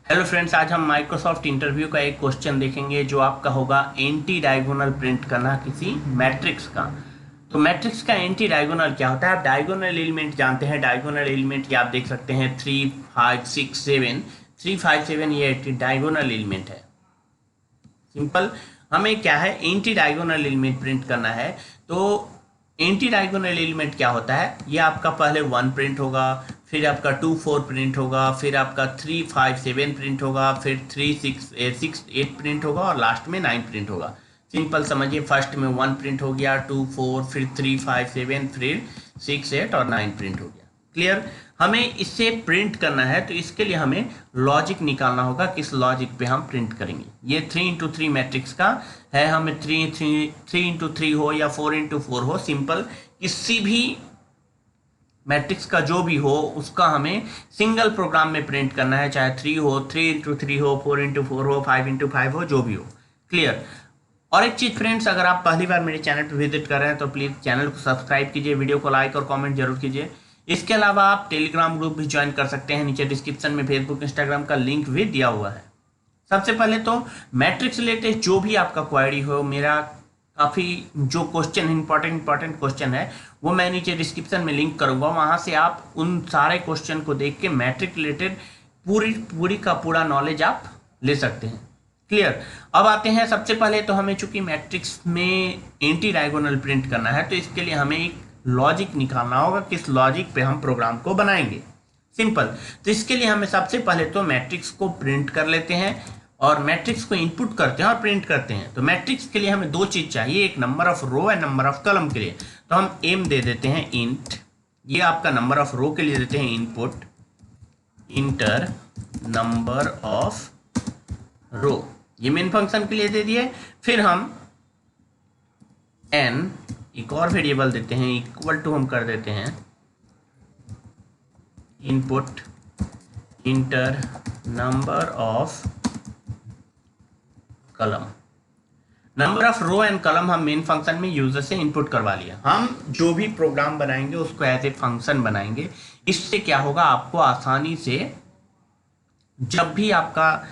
Hello friends, आज हम Microsoft interview का एक क्वेश्चन देखेंगे जो आपका होगा एंटी डायगोनल प्रिंट करना किसी मैट्रिक्स का। तो मैट्रिक्स का एंटी डायगोनल क्या होता है? आप डायगोनल एलिमेंट जानते हैं। डायगोनल एलिमेंट ये आप देख सकते हैं 3, 5, 6, 7। 3, 5, 7 ये डायगोनल एलिमेंट है। सिंपल। हमें क्या है, एंटी डायगोनल एलिमेंट प्रिंट करना है। तो एंटी डायगोनल एलिमेंट क्या होता है? ये आपका पहले 1 प्रिंट होगा, फिर आपका 2, 4 प्रिंट होगा, फिर आपका 3, 5, 7 प्रिंट होगा, फिर 3, 6, 8 प्रिंट होगा और लास्ट में 9 प्रिंट होगा। सिंपल समझिए, फर्स्ट में 1 प्रिंट हो गया, 2, 4, फिर 3, 5, 7, फिर 6, 8 और 9 प्रिंट हो गया। क्लियर? हमें इसे प्रिंट करना है तो इसके लिए हमें लॉजिक निकालना होगा, किस लॉजिक पे हम प्रिंट करेंगे। ये 3x3 मैट्रिक्स का है। हमें 3x3 हो या 4x4 हो, सिंपल किसी भी मैट्रिक्स का जो भी हो उसका हमें सिंगल प्रोग्राम में प्रिंट करना है, चाहे 3 हो, 3x3 हो, 4x4 हो, 5x5 हो, जो भी हो। क्लियर? और एक चीज फ्रेंड्स, अगर आप पहली बार मेरे चैनल पर विजिट कर रहे हैं तो प्लीज चैनल को सब्सक्राइब कीजिए, वीडियो को लाइक और कमेंट जरूर कीजिए। इसके अलावा आप टेलीग्राम ग्रुप भी ज्वाइन कर सकते हैं, नीचे डिस्क्रिप्शन में फेसबुक इंस्टाग्राम का लिंक भी दिया हुआ है। सबसे पहले तो मैट्रिक्स रिलेटेड जो भी आपका क्वेरी हो, मेरा काफ़ी जो क्वेश्चन इंपॉर्टेंट क्वेश्चन है वो मैं नीचे डिस्क्रिप्शन में लिंक करूंगा, वहां से आप उन सारे क्वेश्चन को देख के मैट्रिक रिलेटेड पूरी का पूरा नॉलेज आप ले सकते हैं। क्लियर? अब आते हैं, सबसे पहले तो हमें चूंकि मैट्रिक्स में एंटी डायगोनल प्रिंट करना है तो इसके लिए हमें एक लॉजिक निकालना होगा, किस लॉजिक पे हम प्रोग्राम को बनाएंगे। सिंपल। तो इसके लिए हमें सबसे पहले तो मैट्रिक्स को प्रिंट कर लेते हैं और मैट्रिक्स को इनपुट करते हैं और प्रिंट करते हैं। तो मैट्रिक्स के लिए हमें दो चीज चाहिए, एक number of row and number of column के लिए। तो हम एम दे देते हैं इंट, ये आपका नंबर ऑफ रो के लिए देते हैं इनपुट, इंटर नंबर ऑफ रो, ये मेन फंक्शन के लिए दे दिए। फिर हम एन एक और वेरिएबल देते हैं, इक्वल टू हम कर देते हैं इनपुट इंटर नंबर ऑफ कलम। नंबर ऑफ रो एंड कलम हम मेन फंक्शन में यूजर से इनपुट करवा लिया। हम जो भी प्रोग्राम बनाएंगे उसको एज ए फंक्शन बनाएंगे। इससे क्या होगा, आपको आसानी से जब भी आपका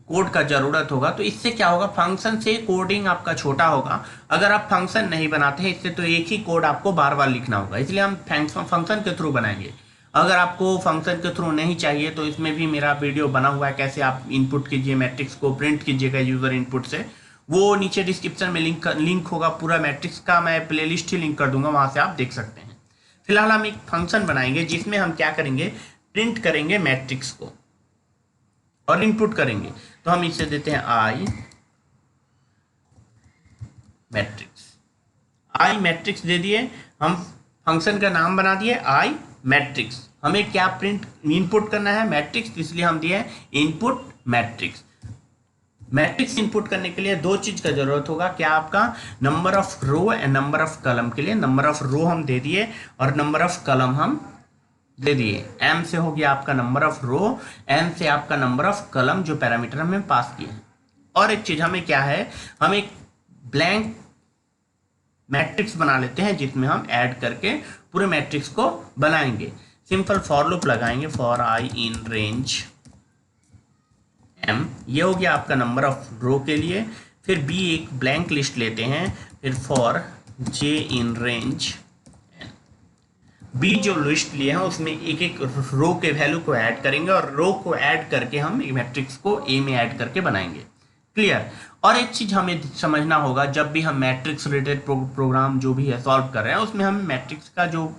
कोड का जरूरत होगा तो इससे क्या होगा, फंक्शन से कोडिंग आपका छोटा होगा। अगर आप फंक्शन नहीं बनाते हैं इससे तो एक ही कोड आपको बार बार लिखना होगा, इसलिए हम फंक्शन के थ्रू बनाएंगे। अगर आपको फंक्शन के थ्रू नहीं चाहिए तो इसमें भी मेरा वीडियो बना हुआ है, कैसे आप इनपुट कीजिए मैट्रिक्स को, प्रिंट कीजिएगा यूजर इनपुट से। वो नीचे डिस्क्रिप्शन में लिंक होगा, पूरा मैट्रिक्स का मैं प्लेलिस्ट ही लिंक कर दूंगा, वहां से आप देख सकते हैं। फिलहाल हम एक फंक्शन बनाएंगे जिसमें हम क्या करेंगे, प्रिंट करेंगे मैट्रिक्स को और इनपुट करेंगे। तो हम इसे देते हैं आई मैट्रिक्स दे दिए, हम फंक्शन का नाम बना दिए आई मैट्रिक्स। हमें क्या प्रिंट इनपुट करना है, मैट्रिक्स, इसलिए हम दिए इनपुट मैट्रिक्स। मैट्रिक्स इनपुट करने के लिए दो चीज का जरूरत होगा, क्या आपका number of row and number of column के लिए। नंबर ऑफ रो हम दे दिए और नंबर ऑफ कॉलम हम दे दिए। एम से हो गया आपका नंबर ऑफ रो, एन से आपका नंबर ऑफ कॉलम जो पैरामीटर हमें पास किए हैं। और एक चीज हमें क्या है, हम एक ब्लैंक मैट्रिक्स बना लेते हैं जिसमें हम ऐड करके पूरे मैट्रिक्स को बनाएंगे। सिंपल फॉर लूप लगाएंगे, for i in range m, ये हो गया आपका नंबर ऑफ रो के लिए। फिर बी एक ब्लैंक लिस्ट लेते हैं, फिर for j in range b, जो लिस्ट लिए हैं उसमें एक एक रो के वैल्यू को ऐड करेंगे और रो को ऐड करके हम मैट्रिक्स को ए में ऐड करके बनाएंगे। क्लियर? और एक चीज हमें समझना होगा, जब भी हम मैट्रिक्स रिलेटेड प्रोग्राम जो भी है सॉल्व कर रहे हैं उसमें हम मैट्रिक्स का जो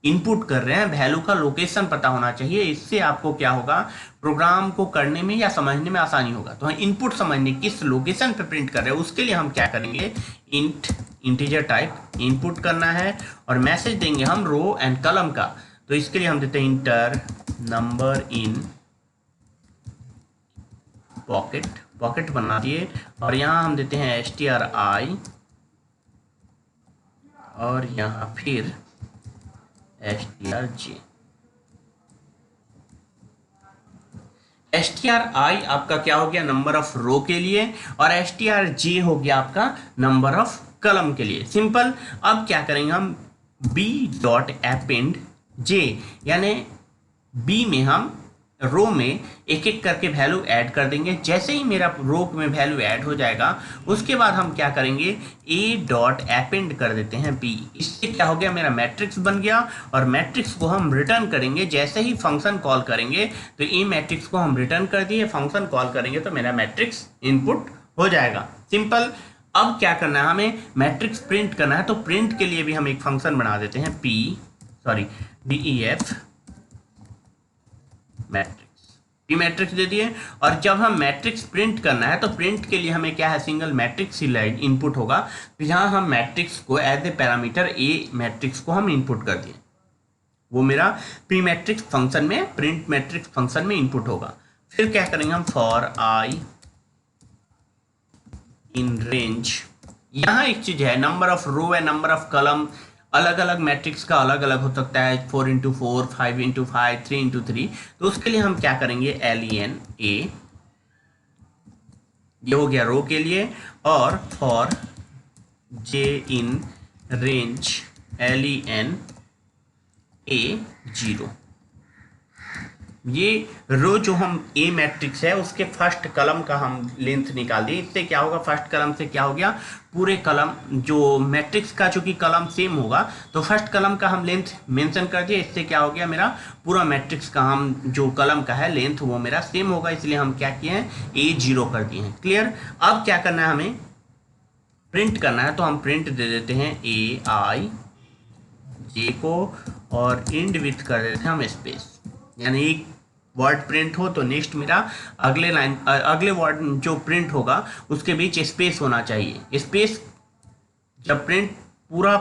इनपुट कर रहे हैं वैल्यू का लोकेशन पता होना चाहिए। इससे आपको क्या होगा, प्रोग्राम को करने में या समझने में आसानी होगा। तो हम इनपुट समझने किस लोकेशन पे प्रिंट कर रहे हैं उसके लिए हम क्या करेंगे, इंट इंटीजर टाइप इनपुट करना है और मैसेज देंगे हम रो एंड कॉलम का। तो इसके लिए हम देते हैं इंटर नंबर इन पॉकेट बना दिए और यहाँ हम देते हैं stri और यहाँ फिर strj। stri आपका क्या हो गया, नंबर ऑफ रो के लिए, और strj हो गया आपका नंबर ऑफ कॉलम के लिए। सिंपल। अब क्या करेंगे हम, b.append j, यानी बी में हम रो में एक एक करके वैल्यू ऐड कर देंगे। जैसे ही मेरा रो में वैल्यू ऐड हो जाएगा उसके बाद हम क्या करेंगे, ए डॉट अपेंड कर देते हैं बी। इससे क्या हो गया, मेरा मैट्रिक्स बन गया और मैट्रिक्स को हम रिटर्न करेंगे। जैसे ही फंक्शन कॉल करेंगे तो ए मैट्रिक्स को हम रिटर्न कर दिए, फंक्शन कॉल करेंगे तो मेरा मैट्रिक्स इनपुट हो जाएगा। सिंपल। अब क्या करना है, हमें मैट्रिक्स प्रिंट करना है, तो प्रिंट के लिए भी हम एक फंक्शन बना देते हैं DEF मैट्रिक्स। पी मैट्रिक्स दे दिए। और जब हम मैट्रिक्स प्रिंट करना है तो प्रिंट के लिए हमें क्या है, सिंगल मैट्रिक्स ही लाइन इनपुट होगा। तो यहाँ हम मैट्रिक्स को as a parameter a matrix को हम इनपुट कर दिए, वो मेरा प्री मैट्रिक्स फंक्शन में, प्रिंट मैट्रिक्स फंक्शन में इनपुट होगा। फिर क्या करेंगे हम, फॉर आई इन रेंज। यहाँ एक चीज है, नंबर ऑफ रो है, नंबर ऑफ कॉलम अलग अलग मैट्रिक्स का अलग अलग हो सकता है, 4x4, 5x5, 3x3। तो उसके लिए हम क्या करेंगे, LEN A, ये हो गया रो के लिए। और for J in range LEN A 0। ये रो जो हम ए मैट्रिक्स है उसके फर्स्ट कलम का हम लेंथ निकाल दिए। इससे क्या होगा, फर्स्ट कलम से क्या हो गया, पूरे कलम जो मैट्रिक्स का चूंकि कलम सेम होगा तो फर्स्ट कलम का हम लेंथ मेंशन कर दिए। इससे क्या हो गया, मेरा पूरा मैट्रिक्स का हम जो कलम का है लेंथ वो मेरा सेम होगा, इसलिए हम क्या किए हैं, A 0 कर दिए हैं। क्लियर। अब क्या करना है, हमें प्रिंट करना है, तो हम प्रिंट दे देते हैं AI J को और इंड विथ कर देते हैं हम स्पेस, यानी एक वर्ड प्रिंट हो तो नेक्स्ट मेरा अगले लाइन अगले वर्ड जो प्रिंट होगा उसके बीच स्पेस होना चाहिए। स्पेस जब प्रिंट पूरा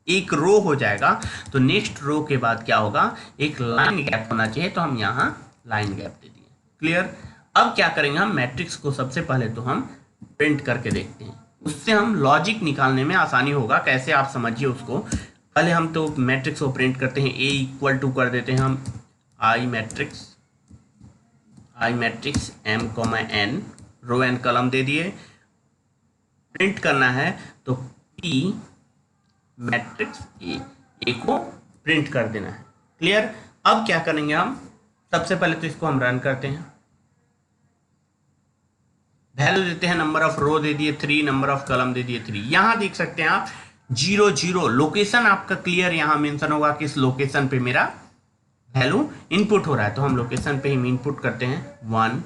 एक रो हो जाएगा तो नेक्स्ट रो के बाद क्या होगा, एक लाइन गैप होना चाहिए, तो हम यहाँ लाइन गैप दे दिए। क्लियर। अब क्या करेंगे, हम मैट्रिक्स को सबसे पहले तो हम प्रिंट करके देखते हैं, उससे हम लॉजिक निकालने में आसानी होगा। कैसे आप समझिए उसको। पहले हम तो मैट्रिक्स को प्रिंट करते हैं, A इक्वल टू कर देते हैं हम I matrix M, N, row and column दे दिए। प्रिंट करना है तो P मैट्रिक्स A को प्रिंट कर देना है। क्लियर। अब क्या करेंगे हम, सबसे पहले तो इसको हम रन करते हैं, वैल्यू देते हैं, नंबर ऑफ रो दे दिए 3, नंबर ऑफ कॉलम दे दिए 3। यहां देख सकते हैं आप 0 0 लोकेशन आपका क्लियर यहां मेंशन होगा किस लोकेशन पे मेरा वैल्यू इनपुट हो रहा है। तो हम लोकेशन पे ही इनपुट करते हैं 1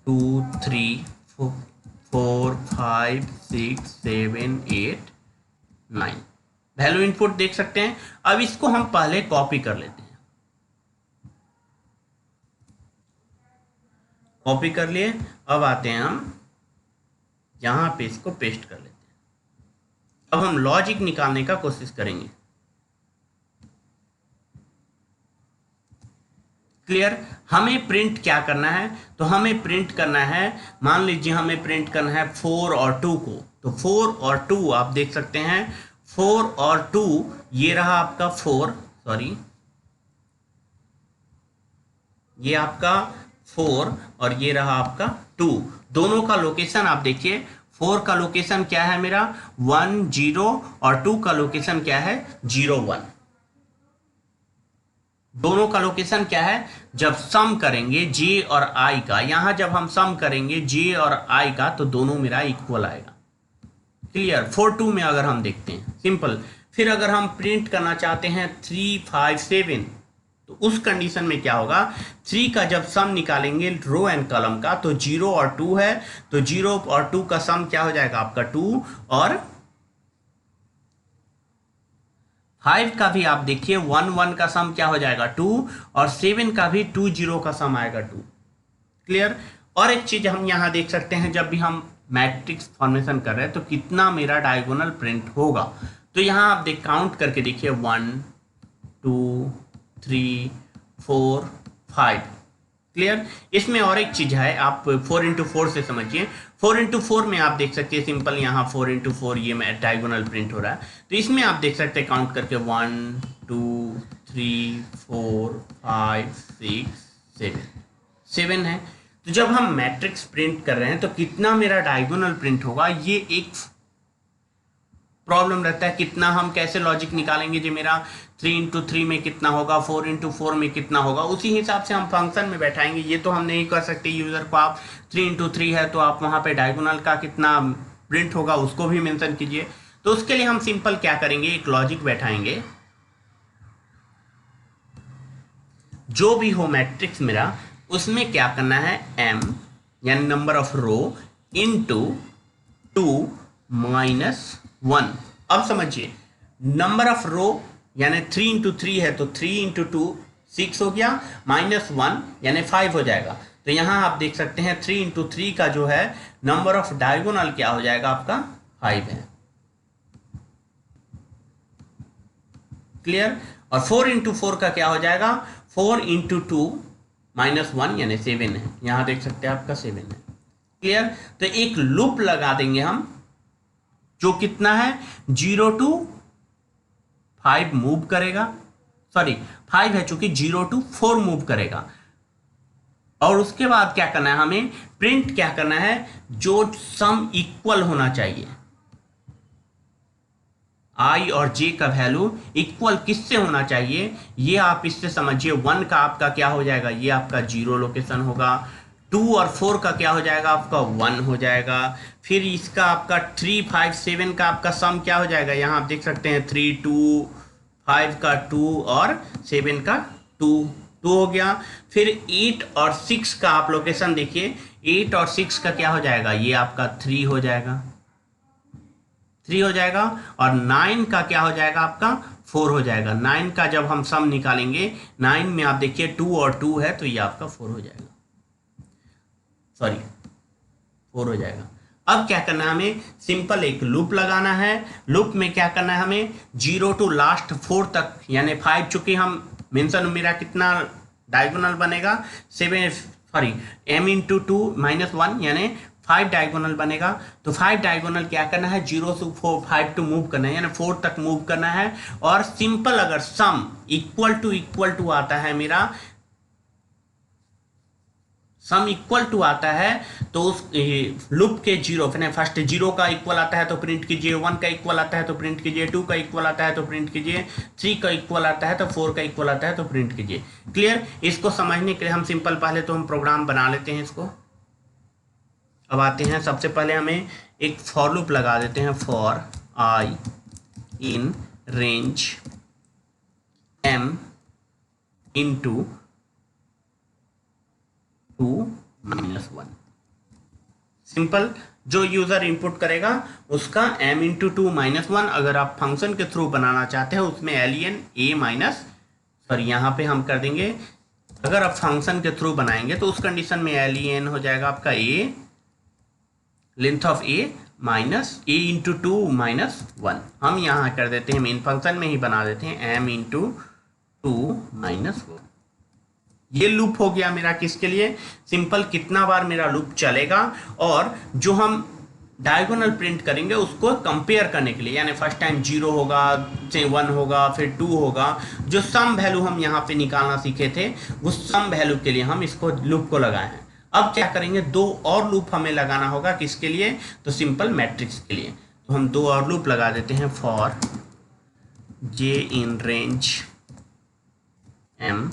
2 3 4 5 6 7 8 9 वैल्यू इनपुट देख सकते हैं। अब इसको हम पहले कॉपी कर लेते हैं, कॉपी कर लिए। अब आते हैं हम यहां पे इसको पेस्ट कर लेते हैं। अब हम लॉजिक निकालने का कोशिश करेंगे। क्लियर। हमें प्रिंट क्या करना है, तो हमें प्रिंट करना है, मान लीजिए हमें प्रिंट करना है 4 और 2 को। तो 4 और 2 आप देख सकते हैं, 4 और 2, ये रहा आपका 4, सॉरी ये आपका 4 और ये रहा आपका 2। दोनों का लोकेशन आप देखिए, 4 का लोकेशन क्या है मेरा 1 0 और 2 का लोकेशन क्या है 0 1। दोनों का लोकेशन क्या है, जब सम करेंगे J और I का, यहां जब हम सम करेंगे J और I का तो दोनों मेरा इक्वल आएगा। क्लियर। 4 2 में अगर हम देखते हैं, सिंपल। फिर अगर हम प्रिंट करना चाहते हैं 3 5 7, तो उस कंडीशन में क्या होगा, 3 का जब सम निकालेंगे रो एंड कॉलम का तो 0 और 2 है, तो 0 और 2 का सम क्या हो जाएगा आपका 2, और 5 का भी आप देखिए 1 1 का सम क्या हो जाएगा 2, और 7 का भी 2 0 का सम आएगा 2। क्लियर। और एक चीज हम यहां देख सकते हैं, जब भी हम मैट्रिक्स फॉर्मेशन कर रहे हैं तो कितना मेरा डायगोनल प्रिंट होगा। तो यहां आप काउंट करके देखिए 1 2 3 4 5। क्लियर। इसमें और एक चीज है, आप 4x4 से समझिए। 4x4 में आप देख सकते हैं, सिंपल यहाँ 4x4 ये डायगोनल प्रिंट हो रहा है। तो इसमें आप देख सकते हैं काउंट करके 1 2 3 4 5 6 7 है। तो जब हम मैट्रिक्स प्रिंट कर रहे हैं तो कितना मेरा डायगोनल प्रिंट होगा, ये एक प्रॉब्लम रहता है कितना हम कैसे लॉजिक निकालेंगे जो मेरा 3 into 3 में कितना होगा, 4 into 4 में कितना होगा, उसी हिसाब से हम फंक्शन में बैठाएंगे। ये तो हम नहीं कर सकते यूजर को आप 3 into 3 है तो आप वहाँ पे डायगोनल का कितना प्रिंट होगा उसको भी मेंशन कीजिए। तो उसके लिए हम सिंपल क्या करेंगे, एक लॉजिक बैठाएंगे, जो भी हो मैट्रिक्स मेरा उसमें क्या करना है, m यानी नंबर ऑफ रो इंटू 2 - 1। अब समझिए नंबर ऑफ रो यानी 3 into 3 है तो 3 into 2 6 हो गया, -1 यानी 5 हो जाएगा। तो यहां आप देख सकते हैं 3 into 3 का जो है नंबर ऑफ डायगोनल क्या हो जाएगा आपका 5 है। क्लियर। और 4 into 4 का क्या हो जाएगा, 4 into 2 -1 यानी 7 है। यहां देख सकते हैं आपका 7 है। क्लियर। तो एक लूप लगा देंगे हम जो कितना है 0 to 5 मूव करेगा, सॉरी 5 है चूंकि 0 to 4 मूव करेगा। और उसके बाद क्या करना है, हमें प्रिंट क्या करना है, जो सम इक्वल होना चाहिए, आई और जे का वैल्यू इक्वल किससे होना चाहिए, ये आप इससे समझिए। 1 का आपका क्या हो जाएगा, ये आपका 0 लोकेशन होगा। 2 और 4 का क्या हो जाएगा, आपका 1 हो जाएगा। फिर इसका आपका 3, 5, 7 का आपका सम क्या हो जाएगा, यहाँ आप देख सकते हैं 3, 2, 5 का 2 और 7 का 2 हो गया। फिर 8 और 6 का आप लोकेशन देखिए, 8 और 6 का क्या हो जाएगा, ये आपका 3 हो जाएगा, 3 हो जाएगा। और 9 का क्या हो जाएगा, आपका 4 हो जाएगा। 9 का जब हम सम निकालेंगे, 9 में आप देखिए 2 और 2 है तो ये आपका 4 हो जाएगा, सॉरी 4 हो जाएगा। अब क्या करना है, हमें सिंपल एक लूप लगाना है। लूप में क्या करना है, हमें 0 to लास्ट 4 तक यानी 5, चूंकि हम मेंशन मेरा कितना डायगोनल बनेगा 7, सॉरी m into 2 - 1 यानी 5 डायगोनल बनेगा। तो 5 डायगोनल क्या करना है, 0 से 5 टू मूव करना है यानी 4 तक मूव करना है। और सिंपल अगर सम इक्वल टू आता है मेरा, सम इक्वल टू आता है तो उस लूप के 0 फर्स्ट 0 का इक्वल आता है तो प्रिंट कीजिए, 1 का इक्वल आता है तो प्रिंट कीजिए, 2 का इक्वल आता है तो प्रिंट कीजिए, 3 का इक्वल आता है तो 4 का इक्वल आता है तो प्रिंट कीजिए। क्लियर। इसको समझने के लिए हम सिंपल पहले तो हम प्रोग्राम बना लेते हैं इसको। अब आते हैं, सबसे पहले हमें एक फॉर लूप लगा देते हैं, for i in range m into 2 - 1। Simple, जो यूजर इनपुट करेगा उसका m into 2 - 1। अगर आप फंक्शन के थ्रू बनाना चाहते हैं उसमें len a माइनस, सॉरी यहाँ पे हम कर देंगे, अगर आप फंक्शन के थ्रू बनाएंगे तो उस कंडीशन में len हो जाएगा आपका a length of a minus a into 2 - 1। हम यहाँ कर देते हैं मेन फंक्शन में ही बना देते हैं m into 2 - 1। ये लूप हो गया मेरा किसके लिए, सिंपल कितना बार मेरा लूप चलेगा और जो हम डायगोनल प्रिंट करेंगे उसको कंपेयर करने के लिए, यानी फर्स्ट टाइम 0 होगा, 1 होगा, फिर 2 होगा। जो सम वैल्यू हम यहाँ पे निकालना सीखे थे उस सम वैल्यू के लिए हम इसको लूप को लगाए हैं। अब क्या करेंगे, 2 और लूप हमें लगाना होगा किसके लिए, तो सिंपल मैट्रिक्स के लिए। तो हम 2 और लूप लगा देते हैं, for j in range m,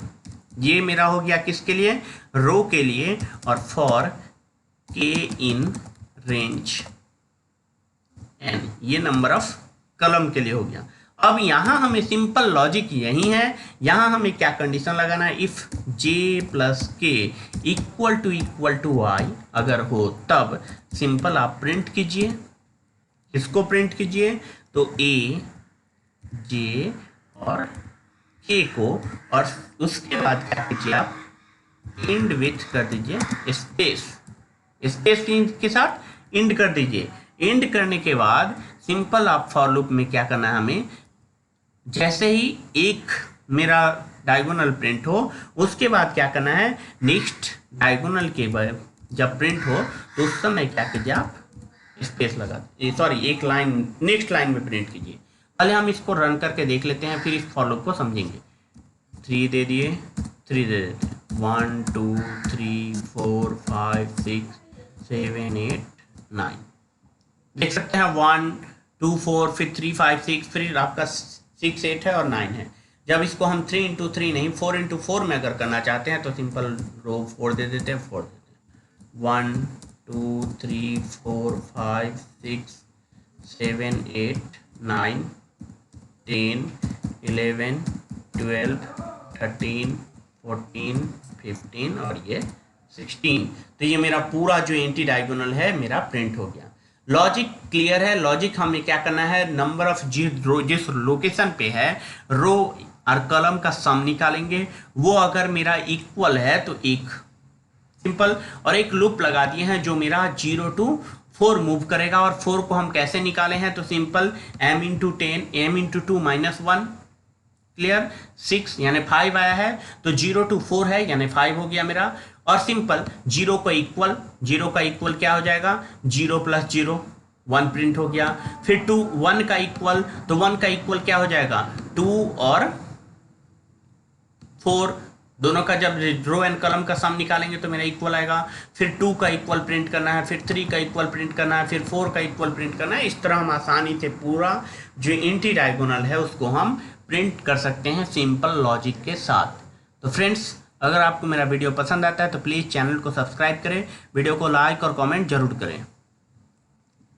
ये मेरा हो गया किसके लिए, रो के लिए, और for k in range n, ये नंबर ऑफ कॉलम के लिए हो गया। अब यहां हमें सिंपल लॉजिक यही है, यहां हमें क्या कंडीशन लगाना है, if j + k equal to y अगर हो तब सिंपल आप प्रिंट कीजिए, इसको प्रिंट कीजिए। तो a j और k को, और उसके बाद क्या कीजिए आप इंड विथ कर दीजिए स्पेस के साथ इंड कर दीजिए। इंड करने के बाद सिंपल आप फॉर लूप में क्या करना है, हमें जैसे ही एक मेरा डायगोनल प्रिंट हो उसके बाद क्या करना है, नेक्स्ट डायगोनल के बाद जब प्रिंट हो तो उस समय क्या कीजिए आप स्पेस लगा, सॉरी एक लाइन नेक्स्ट लाइन में प्रिंट कीजिए। पहले हम इसको रन करके देख लेते हैं, फिर इस फॉर लूप को समझेंगे। 3 दे दिए, 3 दे देते हैं, 1 2 3 4 5 6 7 8 9, देख सकते हैं 1 2 4 फिर 3 5 6 फिर आपका 6 8 है और 9 है। जब इसको हम 3 इंटू 3 नहीं 4 इंटू 4 में अगर करना चाहते हैं तो सिंपल रो 4 दे देते हैं, 4 देते हैं। 1 2 3 4 5 6 7 8 9 10 11 12 13 14 15 और ये 16। तो ये मेरा पूरा जो एंटी डायगोनल है मेरा प्रिंट हो गया। लॉजिक क्लियर है। लॉजिक हमें क्या करना है, नंबर ऑफ जिस लोकेशन पे है रो और कॉलम का सम निकालेंगे, वो अगर मेरा इक्वल है तो एक सिंपल, और एक लूप लगा दिए हैं जो मेरा 0 to 4 मूव करेगा। और 4 को हम कैसे निकाले हैं, तो simple m into 10 m into 2 -1 clear 6 यानी 5 आया है, तो 0 to 4 है यानी 5 हो गया मेरा। और सिंपल 0 का इक्वल क्या हो जाएगा, 0 + 0 1 प्रिंट हो गया। फिर 2 1 का इक्वल, तो 1 का इक्वल क्या हो जाएगा, 2 और 4 दोनों का जब रो एंड कॉलम का सम निकालेंगे तो मेरा इक्वल आएगा। फिर 2 का इक्वल प्रिंट करना है, फिर 3 का इक्वल प्रिंट करना है, फिर 4 का इक्वल प्रिंट करना है। इस तरह हम आसानी से पूरा जो एंटी डायगोनल है उसको हम प्रिंट कर सकते हैं सिंपल लॉजिक के साथ। तो फ्रेंड्स, अगर आपको मेरा वीडियो पसंद आता है तो प्लीज़ चैनल को सब्सक्राइब करें, वीडियो को लाइक और कमेंट जरूर करें।